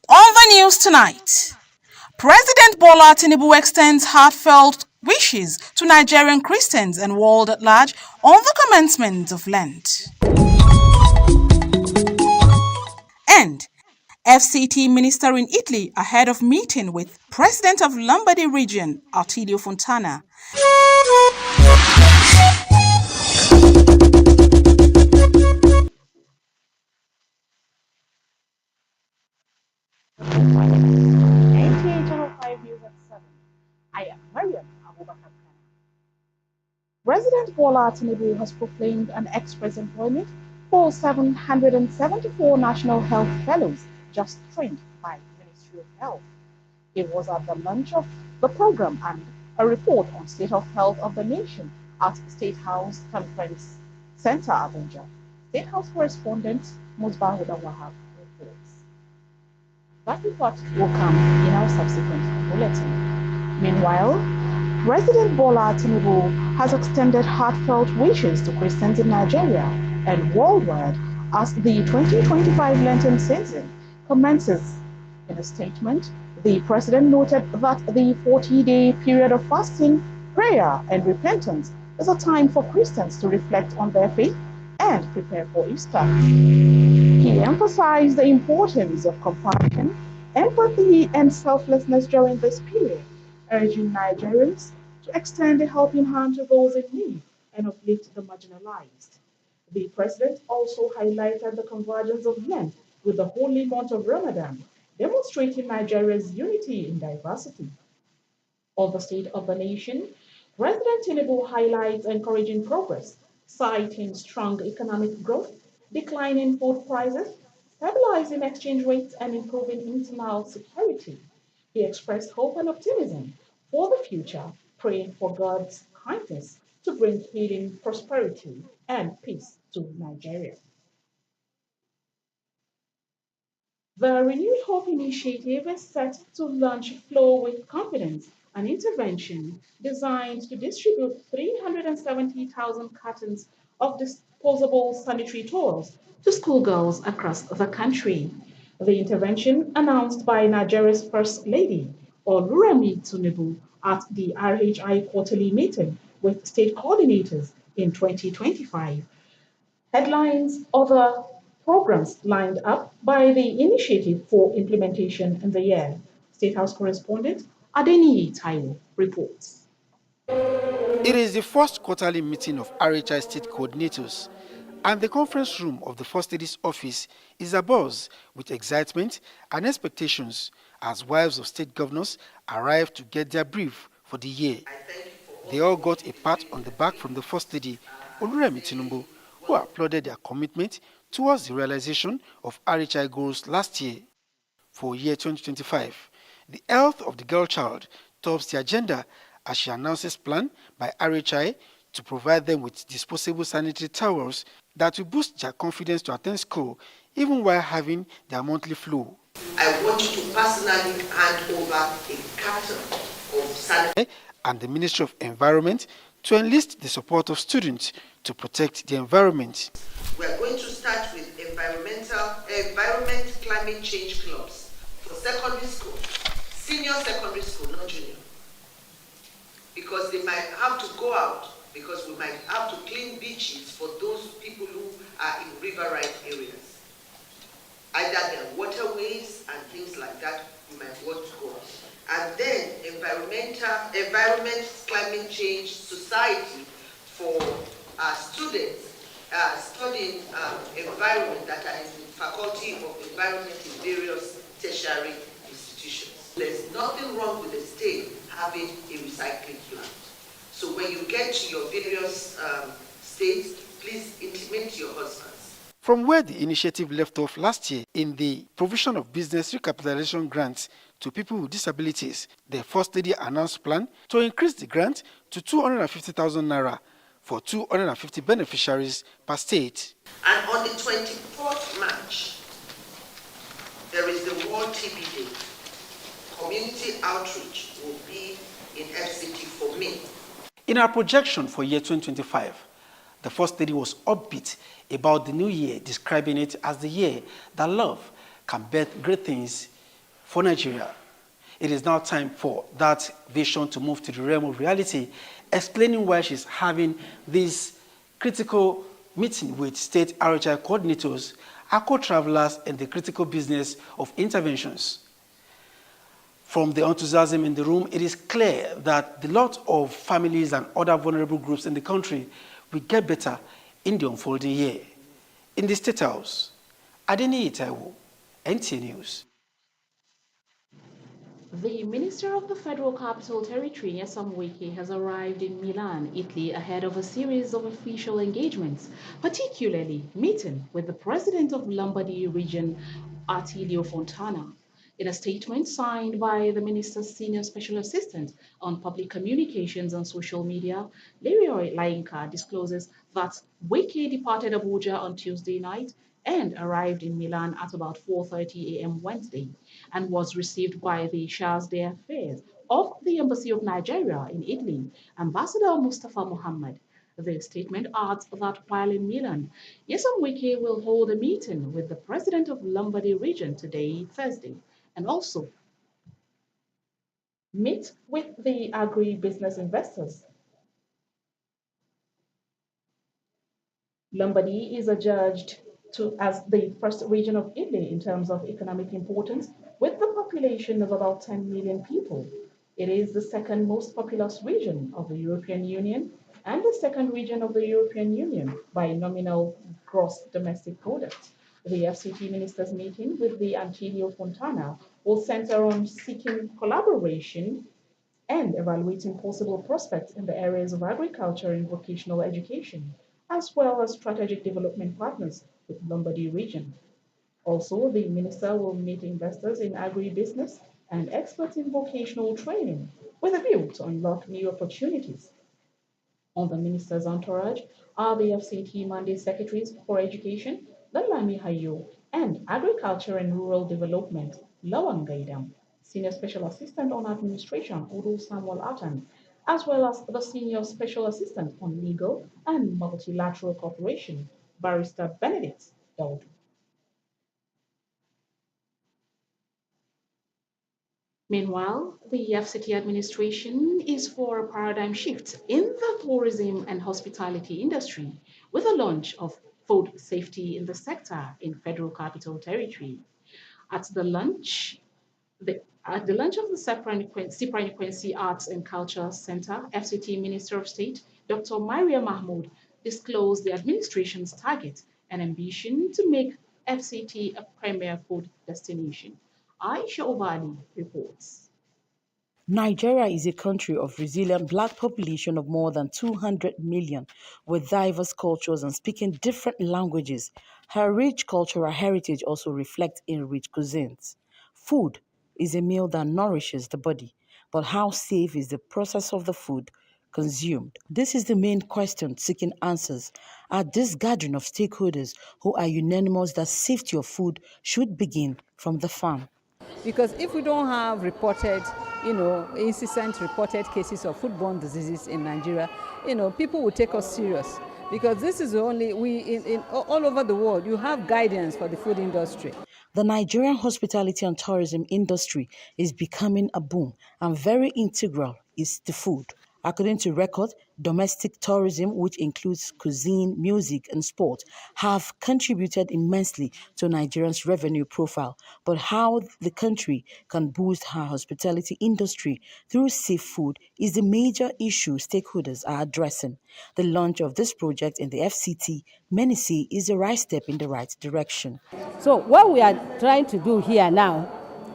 On the news tonight, President Bola Tinubu extends heartfelt wishes to Nigerian Christians and world at large on the commencement of Lent. And FCT minister in Italy ahead of meeting with President of Lombardy region, Attilio Fontana. I am Mariam Abubakar. President Bola Tinubu has proclaimed an express employment for 774 National Health Fellows just trained by the Ministry of Health. It was at the launch of the program and a report on state of health of the nation at State House Conference Center, Abuja. State House correspondent Musbahuda Wahab reports. That report will come in our subsequent bulletin. Meanwhile, President Bola Tinubu has extended heartfelt wishes to Christians in Nigeria and worldwide as the 2025 Lenten season commences. In a statement, the president noted that the 40-day period of fasting, prayer, and repentance is a time for Christians to reflect on their faith and prepare for Easter. He emphasized the importance of compassion, empathy, and selflessness during this period, urging Nigerians to extend a helping hand to those in need and uplift the marginalized. The president also highlighted the convergence of Lent with the holy month of Ramadan, demonstrating Nigeria's unity in diversity. On the state of the nation, President Tinubu highlights encouraging progress, citing strong economic growth, declining food prices, stabilizing exchange rates, and improving internal security. He expressed hope and optimism for the future, praying for God's kindness to bring healing, prosperity, and peace to Nigeria. The Renewed Hope Initiative is set to launch Flow with Confidence, an intervention designed to distribute 370,000 cartons of disposable sanitary towels to schoolgirls across the country. The intervention, announced by Nigeria's First Lady, Oluremi Tinubu, at the RHI quarterly meeting with state coordinators in 2025, headlines other programs lined up by the initiative for implementation in the year. State House correspondent Adeniyi Taiwo reports. It is the first quarterly meeting of RHI state coordinators, and the conference room of the First Lady's office is abuzz with excitement and expectations as wives of state governors arrive to get their brief for the year. They all got a pat on the back from the First Lady, Oluremi Tinubu, who applauded their commitment towards the realization of RHI goals last year. For year 2025, the health of the girl child tops the agenda as she announces plan by RHI to provide them with disposable sanitary towels that will boost their confidence to attend school even while having their monthly flu. I want you to personally hand over a carton of sanitary and the Ministry of Environment to enlist the support of students to protect the environment. We are going to start with environment climate change clubs for secondary school, senior secondary school, not junior. Because they might have to go out, because we might have to clean beaches for those people who are in riverine areas. Either their waterways and things like that, we might want to go. And then environment climate change society for students studying environment that are in the Faculty of Environment in various tertiary institutions. There's nothing wrong with the state having a recycling plant. So when you get to your various states, please intimate your husbands. From where the initiative left off last year in the provision of business recapitalization grants to people with disabilities, the First Lady announced plan to increase the grant to 250,000 naira for 250 beneficiaries per state. And on the 24th March, there is the World TB Day. Community outreach will be in FCT for me. In our projection for year 2025, The First Lady was upbeat about the new year, describing it as the year that love can birth great things for Nigeria. It is now time for that vision to move to the realm of reality, explaining why she's having this critical meeting with state RHI coordinators, our co-travelers, and the critical business of interventions. From the enthusiasm in the room, it is clear that the lot of families and other vulnerable groups in the country will get better in the unfolding year. In the State House, Adeni Itaiwo, NTA News. The Minister of the Federal Capital Territory, Nyesom Wike, has arrived in Milan, Italy, ahead of a series of official engagements, particularly meeting with the President of Lombardy region, Attilio Fontana. In a statement signed by the minister's senior special assistant on public communications and social media, Leroy Lainka discloses that Wike departed Abuja on Tuesday night and arrived in Milan at about 4:30 a.m. Wednesday and was received by the Charge d'Affaires of the Embassy of Nigeria in Italy, Ambassador Mustafa Mohammed. The statement adds that while in Milan, Nyesom Wike will hold a meeting with the president of Lombardy region today, Thursday, and also meet with the agri-business investors. Lombardy is adjudged as the first region of Italy in terms of economic importance, with a population of about 10 million people. It is the second most populous region of the European Union and the second region of the European Union by nominal gross domestic product. The FCT ministers meeting with the Antonio Fontana will center on seeking collaboration and evaluating possible prospects in the areas of agriculture and vocational education, as well as strategic development partners with Lombardy region. Also, the minister will meet investors in agribusiness and experts in vocational training with a view to unlock new opportunities. On the minister's entourage are the FCT Monday Secretaries for Education, Lalami Hayo, and Agriculture and Rural Development, Lawan Gaidam, Senior Special Assistant on Administration, Udo Samuel Atan, as well as the Senior Special Assistant on Legal and Multilateral Cooperation, Barrister Benedict Daud. Meanwhile, the FCT administration is for a paradigm shift in the tourism and hospitality industry with the launch of food safety in the sector in Federal Capital Territory. At the launch, at the launch of the Separation Arts and Culture Center, FCT Minister of State Dr. Maria Mahmoud disclosed the administration's target and ambition to make FCT a premier food destination. Aisha Obali reports. Nigeria is a country of resilient black population of more than 200 million with diverse cultures and speaking different languages. Her rich cultural heritage also reflects in rich cuisines. Food is a meal that nourishes the body, but how safe is the process of the food consumed? This is the main question seeking answers at this gathering of stakeholders who are unanimous that safety of food should begin from the farm. Because if we don't have reported, incessant reported cases of foodborne diseases in Nigeria, people will take us serious. Because this is only, all over the world, you have guidance for the food industry. The Nigerian hospitality and tourism industry is becoming a boom, and very integral is the food. According to records, domestic tourism, which includes cuisine, music, and sport, have contributed immensely to Nigeria's revenue profile. But how the country can boost her hospitality industry through seafood is the major issue stakeholders are addressing. The launch of this project in the FCT, many say, is the right step in the right direction. So what we are trying to do here now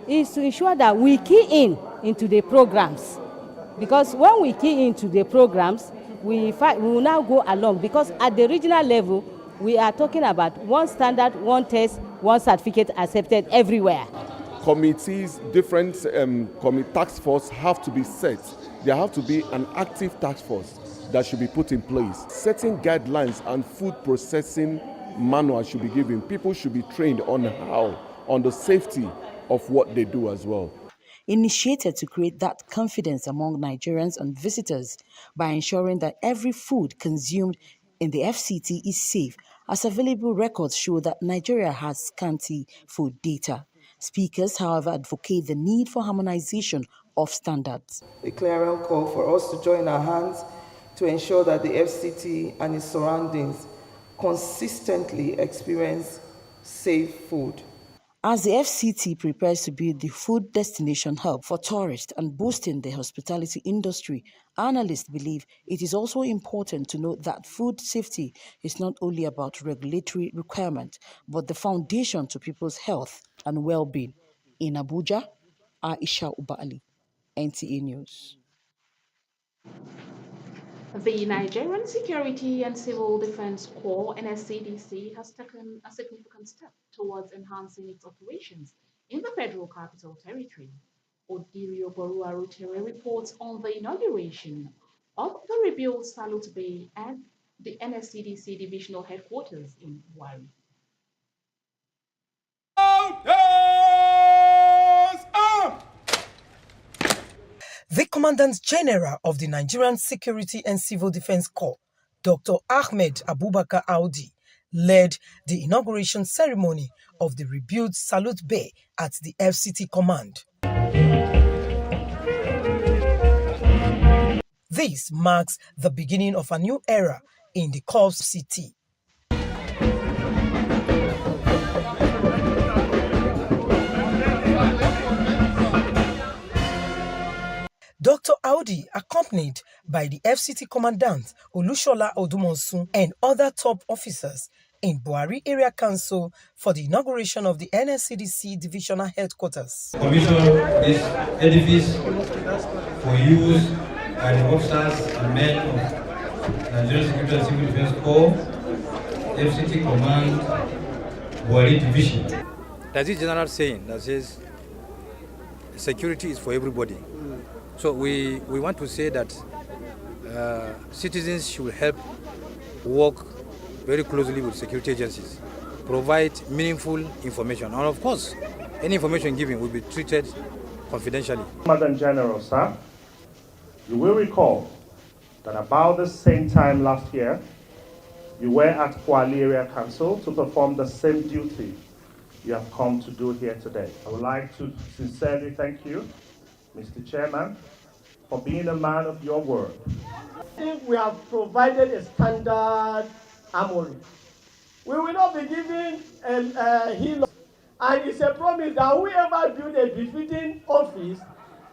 is to ensure that we key into the programs. Because when we key into the programs, we will now go along. Because at the regional level, we are talking about one standard, one test, one certificate accepted everywhere. Committees, different task force have to be set. There have to be an active task force that should be put in place. Setting guidelines and food processing manuals should be given. People should be trained on the safety of what they do as well. Initiated to create that confidence among Nigerians and visitors by ensuring that every food consumed in the FCT is safe, as available records show that Nigeria has scanty food data. Speakers, however, advocate the need for harmonization of standards. A clarion call for us to join our hands to ensure that the FCT and its surroundings consistently experience safe food. As the FCT prepares to be the food destination hub for tourists and boosting the hospitality industry, analysts believe it is also important to note that food safety is not only about regulatory requirement, but the foundation to people's health and well-being. In Abuja, Aisha Ubali, NTA News. The Nigerian Security and Civil Defense Corps (NSCDC) has taken a significant step towards enhancing its operations in the Federal Capital Territory. Odirio Borua Rutere reports on the inauguration of the rebuilt Salute Bay and the NSCDC divisional headquarters in Wari. The Commandant General of the Nigerian Security and Civil Defense Corps, Dr. Ahmed Abubakar Audi, led the inauguration ceremony of the rebuilt Salute Bay at the FCT Command. This marks the beginning of a new era in the Corps CT. Dr. Audi, accompanied by the FCT Commandant Olushola Odumonsun and other top officers in Buhari Area Council for the inauguration of the NSCDC Divisional Headquarters. Commission this edifice for use by the officers and men of Nigerian Security and Civil Defense Corps, FCT Command, Buhari Division. There's this general saying that says security is for everybody. So we want to say that citizens should help work very closely with security agencies, provide meaningful information, and of course, any information given will be treated confidentially. Madam General, sir, you will recall that about the same time last year, you were at Kuala Area Council to perform the same duty you have come to do here today. I would like to sincerely thank you, Mr. Chairman, for being a man of your word. I think we have provided a standard armory. We will not be giving a hilo, and it's a promise that whoever builds a befitting office,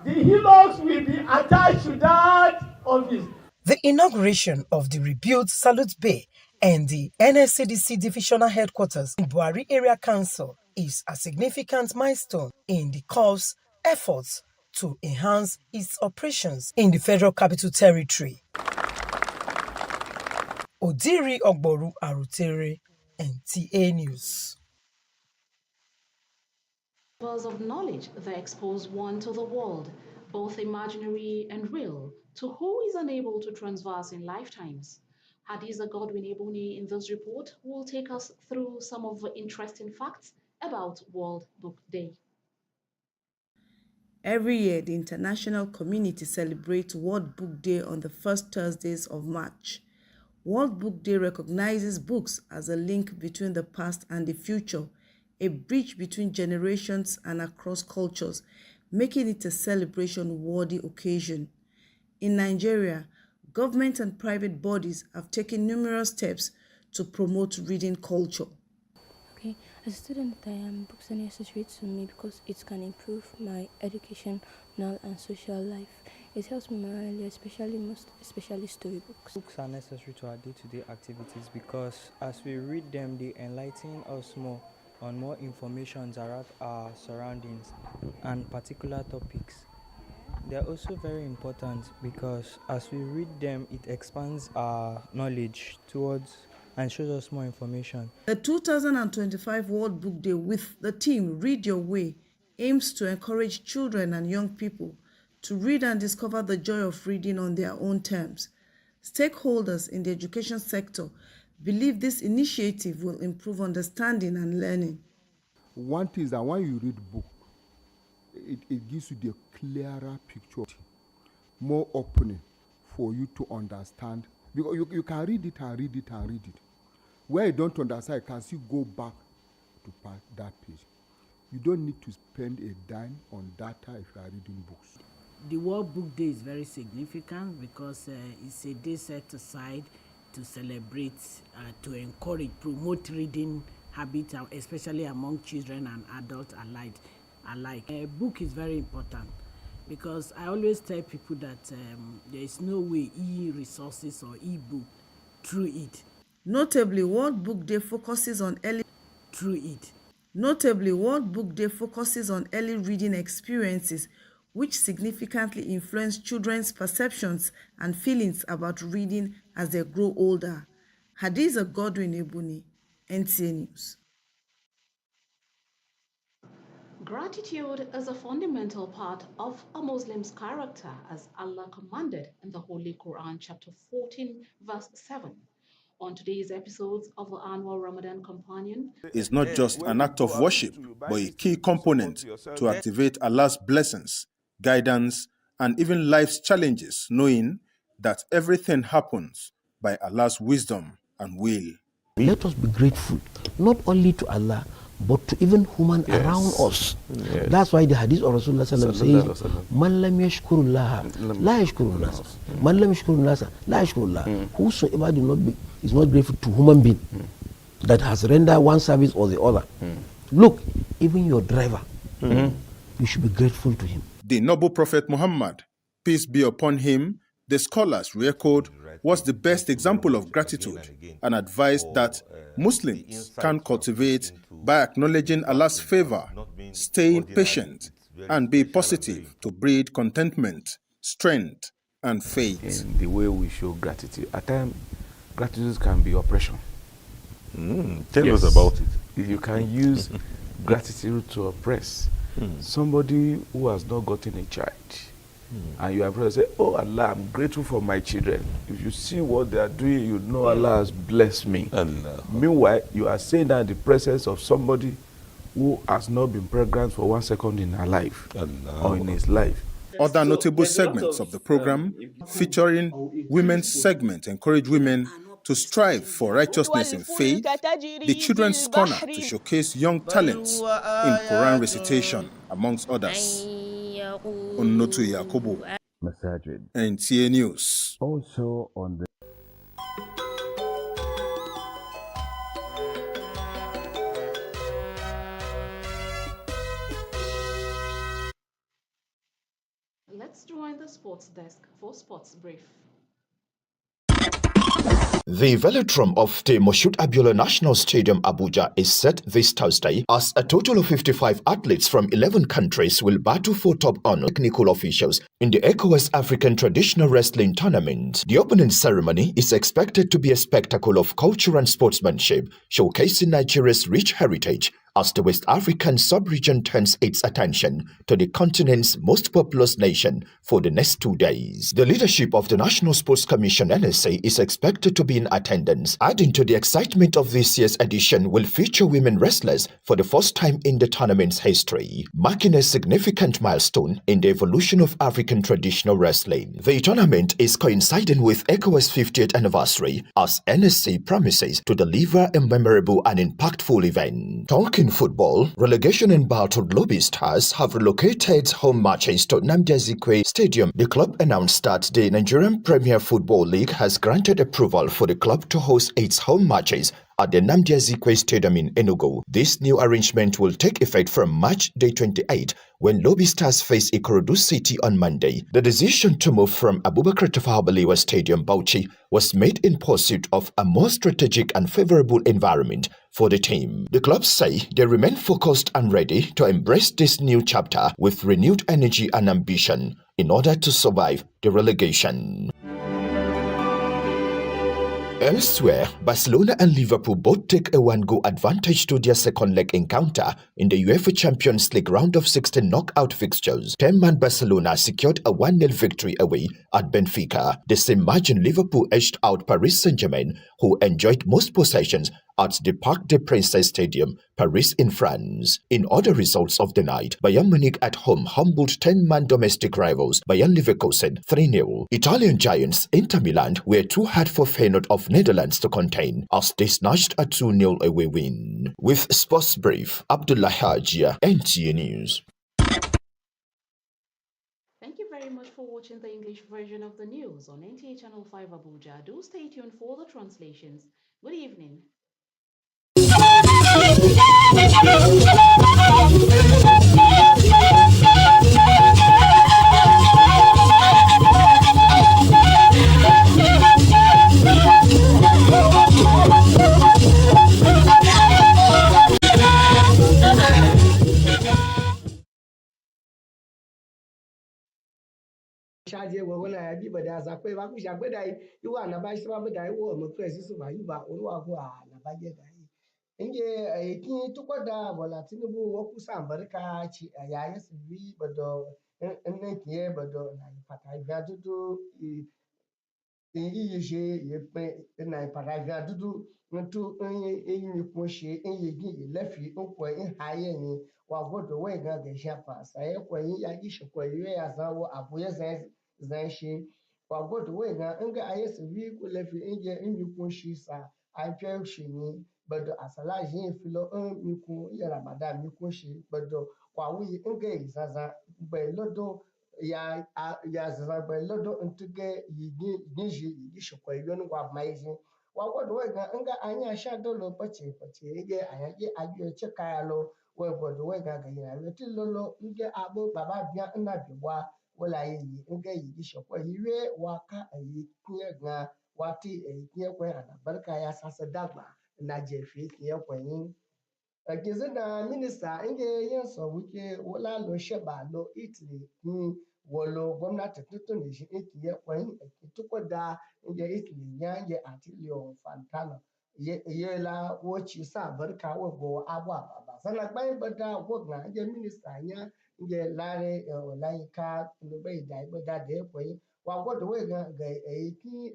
the hillocks will be attached to that office. The inauguration of the rebuilt Salute Bay and the NSCDC Divisional Headquarters in Buhari Area Council is a significant milestone in the Corps' efforts to enhance its operations in the Federal Capital Territory. Odiri Ogboru Arutere, NTA News. Levels of knowledge that expose one to the world, both imaginary and real, to who is unable to transverse in lifetimes. Hadiza Godwin Ebony in this report will take us through some of the interesting facts about World Book Day. Every year, the international community celebrates World Book Day on the first Thursdays of March. World Book Day recognizes books as a link between the past and the future, a bridge between generations and across cultures, making it a celebration-worthy occasion. In Nigeria, government and private bodies have taken numerous steps to promote reading culture. Okay, as a student, books are necessary to me because it can improve my educational and social life. It helps me morally, especially storybooks. Books are necessary to our day-to-day activities because as we read them, they enlighten us more on more information around our surroundings and particular topics. They are also very important because as we read them, it expands our knowledge towards and shows us more information. The 2025 World Book Day with the theme Read Your Way aims to encourage children and young people to read and discover the joy of reading on their own terms. Stakeholders in the education sector believe this initiative will improve understanding and learning. One thing is that when you read book, it gives you the clearer picture, more opening for you to understand Because you can read it and read it and read it. Where you don't understand, you can still go back to that page. You don't need to spend a dime on data if you are reading books. The World Book Day is very significant because it's a day set aside to celebrate, to encourage, promote reading habits, especially among children and adults alike. A book is very important because I always tell people that there is no way e-resources or e-book through it. Notably, World Book Day focuses on early reading experiences, which significantly influence children's perceptions and feelings about reading as they grow older. Hadiza Godwin Ebuni, NTA News. Gratitude is a fundamental part of a Muslim's character, as Allah commanded in the Holy Quran, chapter 14, verse 7. On today's episodes of the annual Ramadan Companion, is not just an act of worship, but a key component to activate Allah's blessings, guidance, and even life's challenges, knowing that everything happens by Allah's wisdom and will. Let us be grateful, not only to Allah, but to even human around us. Yes. That's why the hadith of Rasulullah says, Man lam yashkurullah, la yashkurullah. Man lam yashkurullah, la yashkurullah. Whosoever is not grateful to human being that has rendered one service or the other. Look, even your driver, you should be grateful to him. The noble Prophet Muhammad, peace be upon him, the scholars re-echoed, was the best example of gratitude and advised that Muslims can cultivate by acknowledging Allah's favor, staying patient, and be positive to breed contentment, strength, and faith. In the way we show gratitude, at times, gratitude can be oppression. Tell us about it. You can use gratitude to oppress somebody who has not gotten a child. And you have to say, oh Allah, I'm grateful for my children. If you see what they are doing, you know Allah has blessed me. Allah. Meanwhile, you are saying that in the presence of somebody who has not been pregnant for 1 second in her life or in his life. Other notable segments of the program featuring women's segment encourage women to strive for righteousness in faith, the Children's Corner to showcase young talents in Quran recitation, amongst others. Onnotu Yakubu, NTA News. Also on the let's join the sports desk for Sports Brief. The velodrome of the Moshood Abiola National Stadium, Abuja, is set this Thursday as a total of 55 athletes from 11 countries will battle for top honor technical officials in the ECOWAS African Traditional Wrestling Tournament. The opening ceremony is expected to be a spectacle of culture and sportsmanship, showcasing Nigeria's rich heritage as the West African sub-region turns its attention to the continent's most populous nation for the next 2 days. The leadership of the National Sports Commission (NSA) is expected to be in attendance. Adding to the excitement of this year's edition will feature women wrestlers for the first time in the tournament's history, marking a significant milestone in the evolution of African traditional wrestling. The tournament is coinciding with ECOWAS' 50th anniversary as NSA promises to deliver a memorable and impactful event. Talking football, relegation and battled Lobby Stars have relocated home matches to Nnamdi Azikiwe Stadium. The club announced that the Nigerian Premier Football League has granted approval for the club to host its home matches at the Nnamdi Azikiwe Stadium in Enugu. This new arrangement will take effect from March day 28 when Lobby Stars face Ikorodu City on Monday. The decision to move from Abubakar Tafawa Balewa Stadium, Bauchi, was made in pursuit of a more strategic and favorable environment for the team. The clubs say they remain focused and ready to embrace this new chapter with renewed energy and ambition in order to survive the relegation. Elsewhere, Barcelona and Liverpool both take a one-goal advantage to their second leg encounter in the UEFA Champions League round of 16 knockout fixtures. 10-man Barcelona secured a 1-0 victory away at Benfica. The same margin Liverpool edged out Paris Saint-Germain, who enjoyed most possessions at the Parc des Princes Stadium, Paris in France. In other results of the night, Bayern Munich at home humbled 10-man domestic rivals Bayern Leverkusen 3-0. Italian giants Inter Milan were too hard for Feyenoord of Netherlands to contain as they snatched a 2-0 away win. With Sports Brief, Abdullah Hajia, NTA News. Thank you very much for watching the English version of the news on NTA Channel 5 Abuja. Do stay tuned for the translations. Good evening. Shaje wona ya bi bada za kwe ba ku sha gbe dai iwa na ba shi ba dai wo mo press su ba yuba onwa ko na ba je dai inge ki to ko da bola tinubu wo ku san barka ci ya ya su bi bado en ne ki bado na pata ga dudu iye ye pe na pata ga dudu ntu yin ko she yin gi lefi ko in haye ni wa godo we ga ga shafa sai ko yin ya gi shi ko ya zawo abu ya zai shi wa godo we ga in ga aye su bi ku lefi in yi kun shi sa a fe shi ni bado asala jin filo mi kun ya ramadan mi kun shi bado kwa wi in ga izaza be lodo ya zaza be lodo intuge yi shi ko yon wa mai jin wa godo we ga in ga anya sha dolo pace ige aya ajo che kaya lo we godo we ga ya lo ti lolo nge abo baba bia na bi wa wala yi nge yi shokwa yiwe waka yi kiye ga wati kiye kwa ana barka ya sasa dagba na jefi kiye kwa yin akizu da minista inge yin so wuke wala lo sheba lo Italy ni wolo gwamnati tutun shi kiye kwa yin tuko da inge Italy ya ye Attilio Fantano ye la woci sa barka wa go abwa baba sana gbai bada gwamna inge minista ya nge lare laika no bai da bada da koyi wa godo we ga ki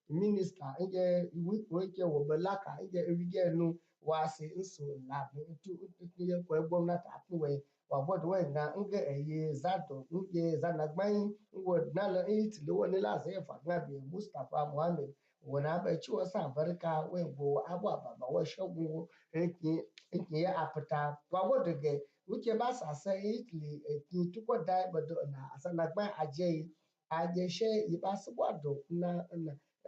minister nge wike wo balaka nge wige nu wa se nso la tu ye ko gwamnati apiwe wa godo we ga nge zado nge zana gbai wo nalo Italy wo ni la se fa ga bi Mustafa Muhammad wona ba ciwo sa barka we go abwa baba wa shagu yake ya afita wa godo ge wuke ba sa sai Italy ki tuko da bado na asana gba aje she iba sibwado na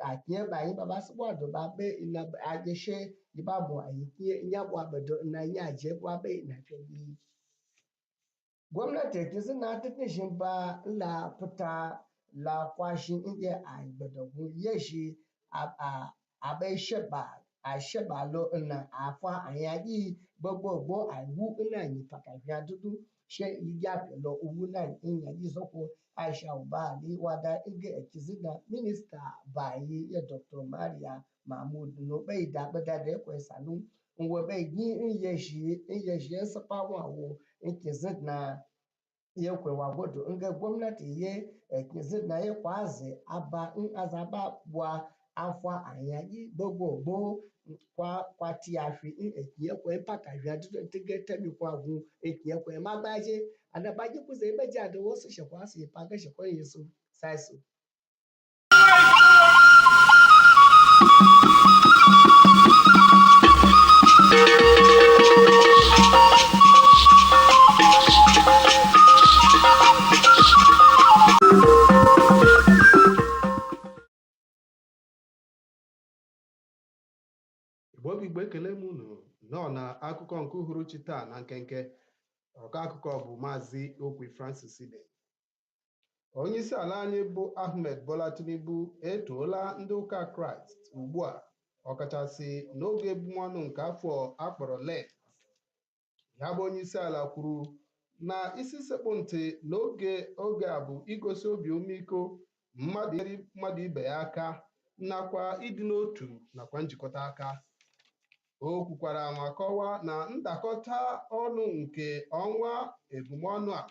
akie ba yi ba sibwado ba be na aje she iba mo ayi ki nya bwa bado na nya je bwa be na febi gwamnati ke suna tatishin ba la fita la kwashin inda a gbadagun yashi a bai sheba a sheba lo ina a fa a yaƙi gbogbo a wu ina yi pàtàkì dudu ṣe iya pẹ̀lú owó náà in yaƙi soko aisha uba ali wada ige ekizina minista bayi ya dr maria mahmud no bai da bada da ya sanu nwa bai yi in yashi ya sapa wa ikizina yekwe wa godo nga gwamnati ye kizina ye kwaze aba azaba bwa afwa anyaji gbogbo kwa ti afi ekiye kwe pàtàkì adu tige temi kwa gun ekiye kwe magbaje adabaji kuze beje adawo so shekwa se paga shekwa yesu saiso Igbo bụ Igbo ekele m unu nọ na akụkọ nke uhuruchi taa na nkenke ọkọ akụkọ bụ Maazị Okwi Francis Ide. Onye isi ala anyị bụ Ahmed Bola Tinubu etoola ndị ụka Kraịst ugbu a ọkachasị n'oge ebumọnụ nke afọ akpọrọ Lent. Ya bụ onye isi ala kwuru na isi sekpụ ntị n'oge a bụ igosi obi umeiko mmadụ ibe ya aka nakwa ịdị n'otu nakwa njikọta aka. O kwukwara ma kọwaa na ndakọta ọnụ nke ọnwa ebumọnụ a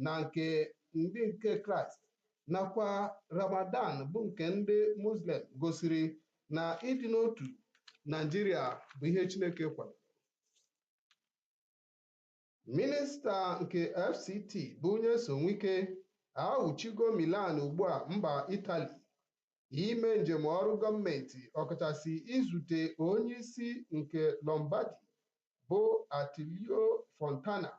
na nke ndị nke Kraịst nakwa Ramadan bụ nke ndị Muslim gosiri na ịdị n'otu Naijiria bụ ihe Chineke kwado. Minista nke FCT bụ onye Sonwike ahụchigo Milan ugbu a mba Itali ime njem ọrụ gọọmenti ọkachasị izute onyeisi nke Lombardi bụ Attilio Fontana,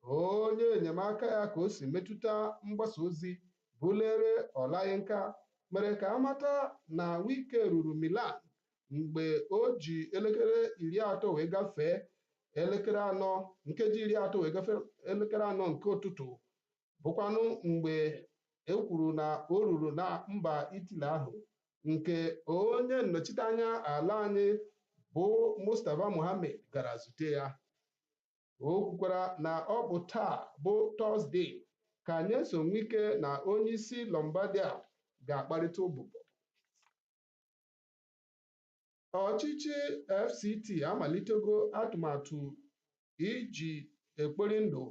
onye enyemaka ya ka o si metụta mgbasa ozi bụlere Olayinka mere ka amata na Wike ruru Milan mgbe o ji elekere 30 wee gafee elekere 4 nkeji 30 wee gafee elekere 4 nke ụtụtụ, bụkwanụ mgbe e kwuru na o ruru na mba Italy ahụ, nke onye nnọchiteanya ala anyị bụ Mustapha Mohammed gara zute ya. O kwukwara na ọ bụ taa bụ Tọzdee ka Nyesom Wike na onyeisi Lombardia ga-akparịta ụbụbọ. Ọchịchị FCT amalitego atụmatụ iji ekpori ndụ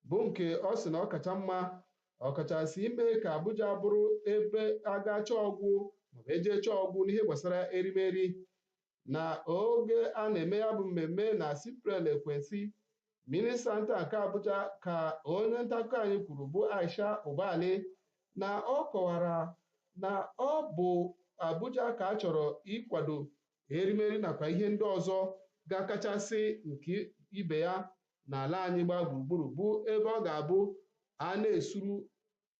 bụ nke ọ sị na ọ kacha mma ọkachasị ime ka Abuja bụrụ ebe a ga-achọ ọgwụ maọbụ eje chọọ ọgwụ n'ihe gbasara erimeri. Na oge a na-eme ya bụ mmemme na Siprel Ekwensi, minista nta nke Abuja ka onye nta akụkọ anyị kwuru bụ Aisha Ubali na ọ kọwara na ọ bụ Abuja ka a chọrọ ịkwado erimeri nakwa ihe ndị ọzọ ga-akachasị nke ibe ya n'ala anyị gba gburugburu, bụ ebe ọ ga-abụ a na-esuru